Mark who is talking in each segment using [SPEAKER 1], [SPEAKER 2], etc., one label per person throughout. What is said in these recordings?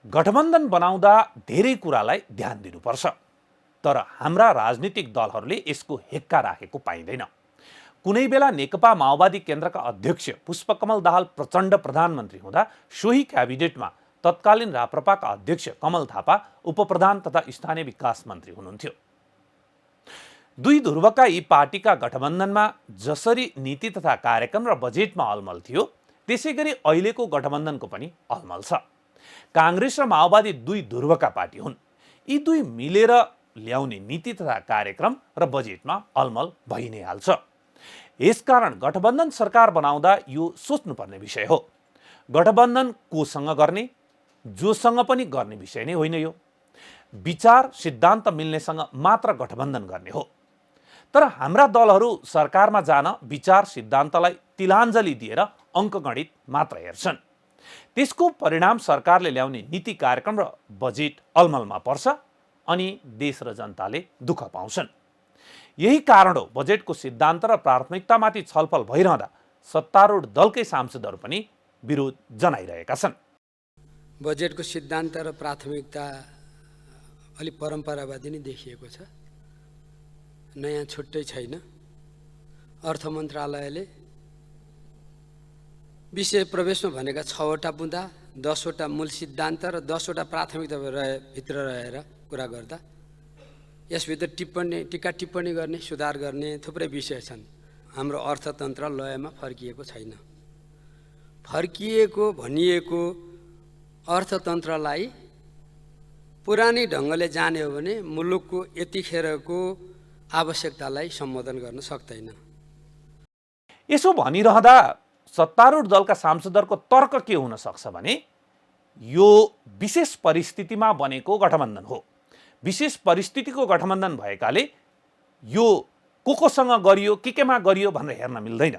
[SPEAKER 1] गठबन्धन बनाउँदा धेरै कुरालाई ध्यान दिनुपर्छ, तर हाम्रा राजनीतिक दलहरूले यसको हेक्का राखेको पाइँदैन। कुनै बेला नेकपा माओवादी केन्द्रका अध्यक्ष पुष्पकमल दाहाल प्रचण्ड प्रधानमन्त्री हुँदा सोही क्याबिनेटमा तत्कालीन राप्रपाका अध्यक्ष कमल थापा उपप्रधान तथा स्थानीय विकास मन्त्री हुनुहुन्थ्यो। दुई ध्रुवका यी पार्टीका गठबन्धनमा जसरी नीति तथा कार्यक्रम र बजेटमा अलमल थियो, त्यसैगरी अहिलेको गठबन्धनको पनि अलमल छ। कांग्रेस र माओवादी दुई ध्रुवका पार्टी हुन्। यी दुई मिलेर ल्याउने नीति तथा कार्यक्रम र बजेटमा अलमल भइ नै हाल्छ। यसकारण गठबन्धन सरकार बनाउँदा यो सोच्नुपर्ने विषय हो। गठबन्धन कोसँग गर्ने, जोसँग पनि गर्ने विषय नै होइन। यो विचार सिद्धान्त मिल्नेसँग मात्र गठबन्धन गर्ने हो। तर हाम्रा दलहरू सरकारमा जान विचार सिद्धान्तलाई तिलाञ्जली दिएर अङ्कगणित मात्र हेर्छन्। त्यसको परिणाम सरकारले ल्याउने नीति कार्यक्रम र बजेट अलमलमा पर्छ अनि देश र जनताले दुःख पाउँछन्। यही कारण हो बजेटको सिद्धान्त र प्राथमिकतामाथि छलफल भइरहँदा सत्तारूढ दलकै सांसदहरू पनि विरोध जनाइरहेका छन्।
[SPEAKER 2] बजेटको सिद्धान्त र प्राथमिकता अलि परम्परावादी नै देखिएको छ। नयाँ छुट्टै छैन। अर्थ मन्त्रालयले विषय प्रवेशमा भनेका 6वटा बुँदा, 10वटा मूल सिद्धान्त र 10वटा प्राथमिकता भित्र रहेर कुरा गर्दा यसभित्र टीका टिप्पणी गर्ने, सुधार गर्ने थुप्रै विषय छन्। हाम्रो अर्थतन्त्र लयमा फर्किएको छैन। फर्किएको भनिएको अर्थतन्त्रलाई पुरानै ढङ्गले जाने हो भने मुलुकको यतिखेरको आवश्यकतालाई सम्बोधन गर्न सक्दैन।
[SPEAKER 1] यसो भनिरहँदा सत्तारूढ दलका सांसदहरूको तर्क के हुन सक्छ भने यो विशेष परिस्थितिमा बनेको गठबन्धन हो। विशेष परिस्थितिको गठबन्धन भएकाले यो कोसँग गरियो, केमा गरियो भनेर हेर्न मिल्दैन।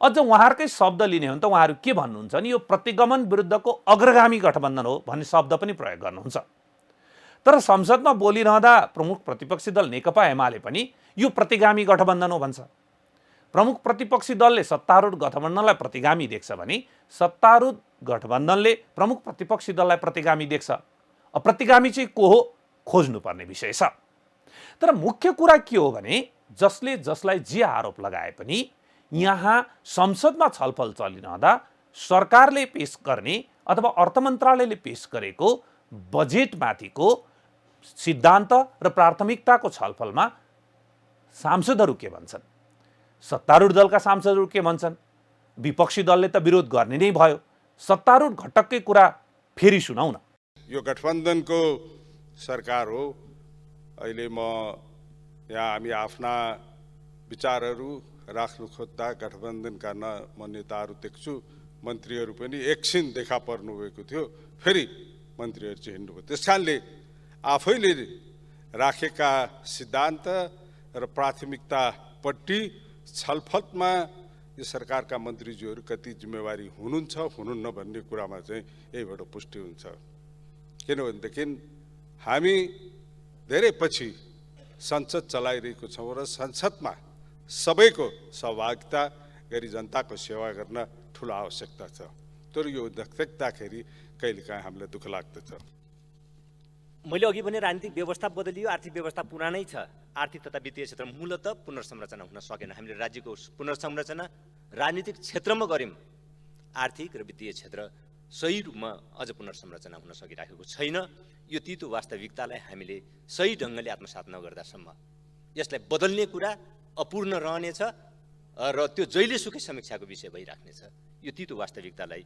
[SPEAKER 1] अझ उहाँहरूकै शब्द लिने हो भने त उहाँहरू के भन्नुहुन्छ नि, यो प्रतिगमन विरुद्धको अग्रगामी गठबन्धन हो भन्ने शब्द पनि प्रयोग गर्नुहुन्छ। तर संसदमा बोलिरहँदा प्रमुख प्रतिपक्षी दल नेकपा एमाले पनि यो प्रतिगामी गठबन्धन हो भन्छ। प्रमुख प्रतिपक्षी दलले सत्तारूढ गठबन्धनलाई प्रतिगामी देख्छ भने सत्तारूढ गठबन्धनले प्रमुख प्रतिपक्षी दललाई प्रतिगामी देख्छ। प्रतिगामी चाहिँ को हो खोज्नुपर्ने विषय छ। तर मुख्य कुरा के हो भने जसले जसलाई जे आरोप लगाए पनि यहाँ संसदमा छलफल चलिरहँदा सरकारले पेश गर्ने अथवा अर्थ मन्त्रालयले पेश गरेको बजेटमाथिको सिद्धान्त र प्राथमिकताको छलफलमा सांसदहरू के भन्छन्, सत्तारूढ दलका सांसदहरू के भन्छन्, विपक्षी दलले त विरोध गर्ने नै भयो। सत्तारूढ घटककै कुरा फेरि सुनाउन।
[SPEAKER 3] यो गठबन्धनको सरकार हो। अहिले म यहाँ हामी आफ्ना विचारहरू राख्नु खोज्दा गठबन्धन गर्न म नेताहरू देख्छु। मन्त्रीहरू पनि एकछिन देखा पर्नुभएको थियो, फेरि मन्त्रीहरू चाहिँ हिँड्नुभयो। त्यस कारणले आफैले राखेका सिद्धान्त र प्राथमिकतापट्टि छलफलमा यो सरकारका मन्त्रीज्यूहरू कति जिम्मेवारी हुनुहुन्छ हुनुहुन्न भन्ने कुरामा चाहिँ यहीबाट पुष्टि हुन्छ। किनभनेदेखि हामी धेरै पछि संसद चलाइरहेको छौँ र संसदमा सबैको सहभागिता गरी जनताको सेवा गर्न ठुलो आवश्यकता छ। तर यो देख्दाखेरि कहिलेकाहीँ हामीलाई दुःख लाग्दछ।
[SPEAKER 4] मैले अघि भने राजनीतिक व्यवस्था बदलियो, आर्थिक व्यवस्था पुरानै छ। आर्थिक तथा वित्तीय क्षेत्र मूलतः पुनर्संरचना हुन सकेन। हामीले राज्यको पुनर्संरचना राजनीतिक क्षेत्रमा गऱ्यौँ। आर्थिक र वित्तीय क्षेत्र सही रूपमा अझ पुनर्संरचना हुन सकिरहेको छैन। यो तितो वास्तविकतालाई हामीले सही ढङ्गले आत्मसात नगर्दासम्म यसलाई बदल्ने कुरा अपूर्ण रहनेछ र त्यो जहिलेसुकै समीक्षाको विषय भइराख्नेछ। यो तितो वास्तविकतालाई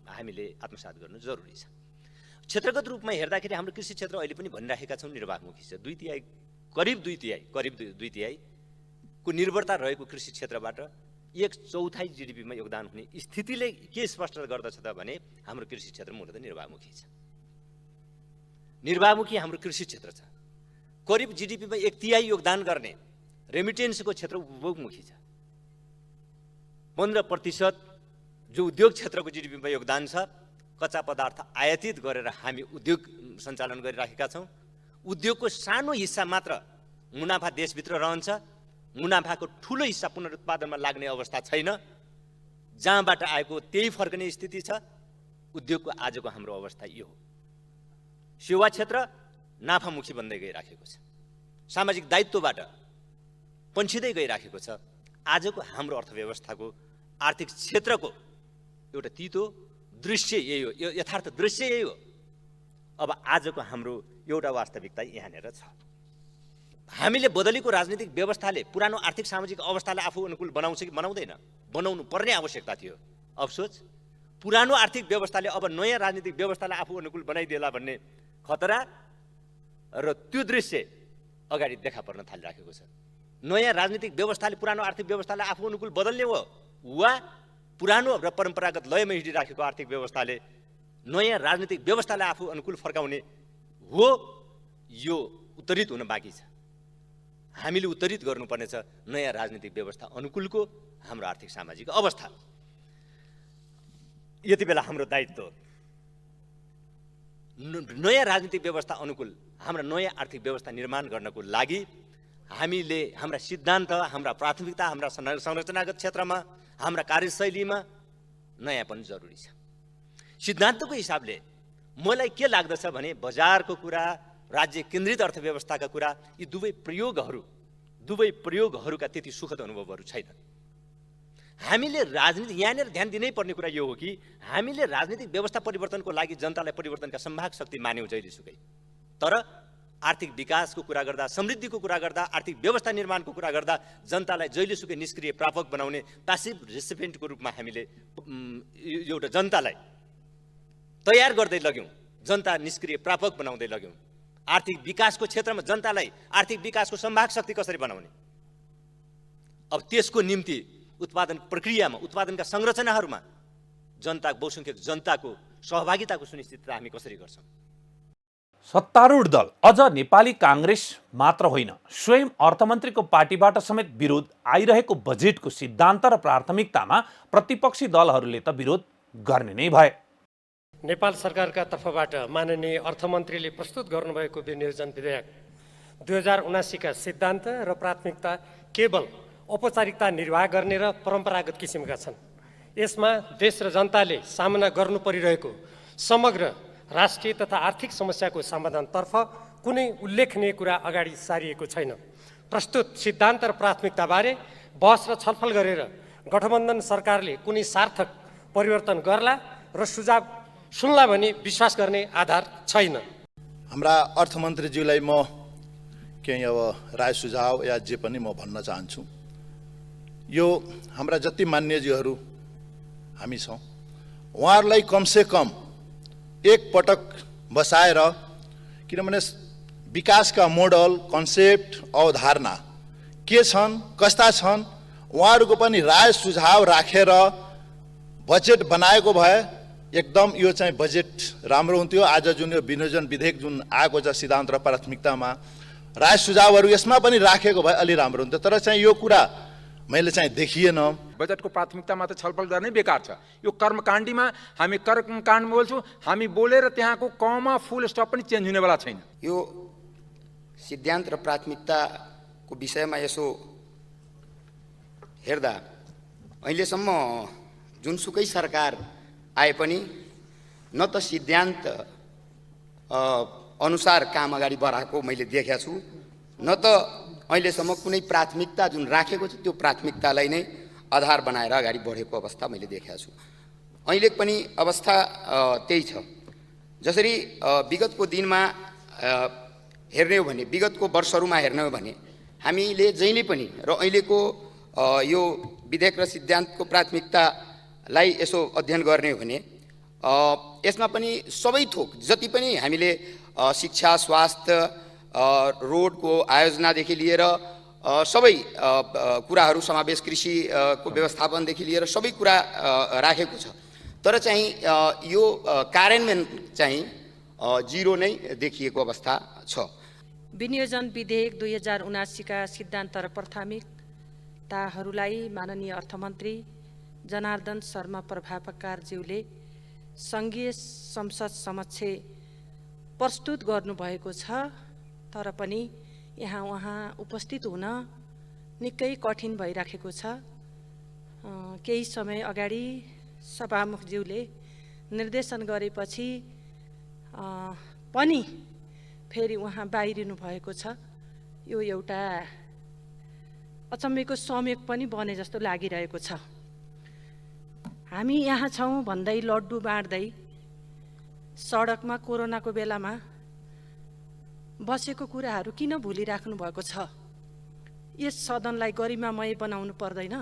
[SPEAKER 4] हामीले आत्मसात गर्नु जरुरी छ। क्षेत्रगत रूपमा हेर्दाखेरि हाम्रो कृषि क्षेत्र अहिले पनि भनिराखेका छौँ निर्वाहमुखी छ। करिब दुई तिहाई को निर्भरता रहेको कृषि क्षेत्रबाट 1/4 जिडिपीमा योगदान हुने स्थितिले के स्पष्ट गर्दछ त भने हाम्रो कृषि क्षेत्र मूलतः निर्वाहमुखी छ। निर्वाहमुखी हाम्रो कृषि क्षेत्र छ। करिब जिडिपीमा 1/3 योगदान गर्ने रेमिटेन्सको क्षेत्र उपभोगमुखी छ। 15% जो उद्योग क्षेत्रको जिडिपीमा योगदान छ, कच्चा पदार्थ आयातित गरेर हामी उद्योग सञ्चालन गरिराखेका छौँ। उद्योगको सानो हिस्सा मात्र मुनाफा देशभित्र रहन्छ। मुनाफाको ठुलो हिस्सा पुनरुत्पादनमा लाग्ने अवस्था छैन। जहाँबाट आएको त्यही फर्कने स्थिति छ। उद्योगको आजको हाम्रो अवस्था यो हो। सेवा क्षेत्र नाफामुखी बन्दै गइराखेको छ, सामाजिक दायित्वबाट पन्छिँदै गइराखेको छ। आजको हाम्रो अर्थव्यवस्थाको आर्थिक क्षेत्रको एउटा तितो दृश्य यही हो, यथार्थ दृश्य यही हो। अब आजको हाम्रो एउटा वास्तविकता यहाँनिर छ। हामीले बदलेको राजनीतिक व्यवस्थाले पुरानो आर्थिक सामाजिक अवस्थालाई आफू अनुकूल बनाउँछ कि बनाउँदैन? बनाउनु पर्ने आवश्यकता थियो। अफसोस पुरानो आर्थिक व्यवस्थाले अब नयाँ राजनीतिक व्यवस्थालाई आफू अनुकूल बनाइदिएला भन्ने खतरा र त्यो दृश्य अगाडि देखा पर्न थालिराखेको छ। नयाँ राजनीतिक व्यवस्थाले पुरानो आर्थिक व्यवस्थालाई आफू अनुकूल बदल्ने हो वा पुरानो र परम्परागत लयमा हिँडिराखेको आर्थिक व्यवस्थाले नयाँ राजनीतिक व्यवस्थालाई आफू अनुकूल फर्काउने हो, यो उत्तरित हुन बाँकी छ। हामीले उत्तरित गर्नुपर्नेछ नयाँ राजनीतिक व्यवस्था अनुकूलको हाम्रो आर्थिक सामाजिक अवस्था। यति बेला हाम्रो दायित्व नयाँ राजनीतिक व्यवस्था अनुकूल हाम्रो नयाँ आर्थिक व्यवस्था निर्माण गर्नको लागि हामीले हाम्रा सिद्धान्त, हाम्रा प्राथमिकता, हाम्रा संरचनागत क्षेत्रमा, हाम्रा कार्यशैलीमा नयाँ पनि जरुरी छ। सिद्धान्तको हिसाबले मलाई के लाग्दछ भने बजारको कुरा, राज्य केन्द्रित अर्थव्यवस्थाका कुरा, यी दुवै प्रयोगहरूका त्यति सुखद अनुभवहरू छैनन्। हामीले राजनीति यहाँनिर ध्यान दिनै पर्ने कुरा यो हो कि हामीले राजनीतिक व्यवस्था परिवर्तनको लागि जनतालाई परिवर्तनका सम्भाग शक्ति मान्यौँ जहिलेसुकै, तर आर्थिक विकासको कुरा गर्दा, समृद्धिको कुरा गर्दा, आर्थिक व्यवस्था निर्माणको कुरा गर्दा जनतालाई जहिलेसुकै निष्क्रिय प्रापक बनाउने प्यासिभ रेसिपिएन्टको रूपमा हामीले एउटा जनतालाई तयार गर्दै लग्यौँ, जनता निष्क्रिय प्रापक बनाउँदै लग्यौँ। आर्थिक विकासको क्षेत्रमा जनतालाई आर्थिक विकासको सम्भाग शक्ति कसरी बनाउने? अब त्यसको निम्ति उत्पादन प्रक्रियामा, उत्पादनका संरचनाहरूमा बहुसंख्यक जनताको सहभागिताको सुनिश्चितता हामी कसरी गर्छौँ?
[SPEAKER 1] सत्तारूढ दल अझ नेपाली काङ्ग्रेस मात्र होइन, स्वयं अर्थमन्त्रीको पार्टीबाट समेत विरोध आइरहेको बजेटको सिद्धान्त र प्राथमिकतामा प्रतिपक्षी दलहरूले त विरोध गर्ने नै भए।
[SPEAKER 5] नेपाल सरकारका तर्फबाट माननीय अर्थमन्त्रीले प्रस्तुत गर्नुभएको विनियोजन विधेयक 2079 का सिद्धान्त र प्राथमिकता केवल औपचारिकता निर्वाह गर्ने र परम्परागत किसिमका छन्। यसमा देश र जनताले सामना गर्नु परिरहेको समग्र राष्ट्रिय तथा आर्थिक समस्याको समाधानतर्फ कुनै उल्लेखनीय कुरा अगाडि सारिएको छैन। प्रस्तुत सिद्धान्त र प्राथमिकताबारे बहस र छलफल गरेर गठबन्धन सरकारले कुनै सार्थक परिवर्तन गर्ला र सुझाव सुन्ला भनी विश्वास गर्ने आधार छैन।
[SPEAKER 6] हाम्रा अर्थमन्त्रीज्यूलाई म केही अब राय सुझाव या जे पनि म भन्न चाहन्छु। यो हाम्रा जति मान्यज्यूहरू हामी छौँ, उहाँहरूलाई कमसे कम एक पटक बसाएर, किनभने विकासका मोडल, कन्सेप्ट, अवधारणा के छन्, कस्ता छन्, उहाँहरूको पनि राय सुझाव राखेर बजेट बनाएको भए एकदम यो चाहिँ बजेट राम्रो हुन्थ्यो। आज जुन यो विनियोजन विधेयक जुन आएको छ सिद्धान्त र प्राथमिकतामा राय सुझावहरू यसमा पनि राखेको भए अलि राम्रो हुन्थ्यो, तर चाहिँ यो कुरा मैले चाहिँ देखिएन।
[SPEAKER 7] बजेटको प्राथमिकतामा त छलफल गर्नै बेकार छ। यो कर्मकाण्डीमा हामी कर्मकाण्ड बोल्छौँ, हामी बोलेर त्यहाँको कमा फुल स्टप पनि चेन्ज हुनेवाला छैन।
[SPEAKER 8] यो सिद्धान्त र प्राथमिकताको विषयमा यसो हेर्दा अहिलेसम्म जुनसुकै सरकार आए पनि न त सिद्धान्त अनुसार काम अगाडि बढाएको मैले देखेको छु, न त अहिलेसम्म कुनै प्राथमिकता जुन राखेको छ त्यो प्राथमिकतालाई नै आधार बनाएर अगाडि बढेको अवस्था मैले देखेको छु। अहिले पनि अवस्था त्यही छ। जसरी विगतको दिनमा हेर्ने हो भने, विगतको वर्षहरूमा हेर्ने हो भने हामीले जहिले पनि र अहिलेको यो विधेयक र सिद्धान्तको प्राथमिकतालाई यसो अध्ययन गर्ने हो भने यसमा पनि सबै थोक जति पनि हामीले शिक्षा, स्वास्थ्य, रोडको आयोजनादेखि लिएर सबै कुराहरू समावेश, कृषिको व्यवस्थापनदेखि लिएर सबै कुरा राखेको छ। तर चाहिँ यो कार्यान्वयन चाहिँ जिरो नै देखिएको अवस्था छ।
[SPEAKER 9] विनियोजन विधेयक 2079 का सिद्धान्त र प्राथमिकताहरूलाई माननीय अर्थमन्त्री जनार्दन शर्मा प्रभावकारज्यूले सङ्घीय संसद समक्ष प्रस्तुत गर्नुभएको छ, तर पनि यहाँ उहाँ उपस्थित हुन निकै कठिन भइराखेको छ। केही समय अगाडि सभामुखज्यूले निर्देशन गरेपछि पनि फेरि उहाँ बाहिरिनु भएको छ। यो एउटा अचम्मको संयोग पनि बने जस्तो लागिरहेको छ। हामी यहाँ छौँ भन्दै लड्डु बाँड्दै सडकमा कोरोनाको बेलामा बसेको कुराहरू किन भुलिराख्नु भएको छ? यस सदनलाई गरिमामय बनाउनु पर्दैन?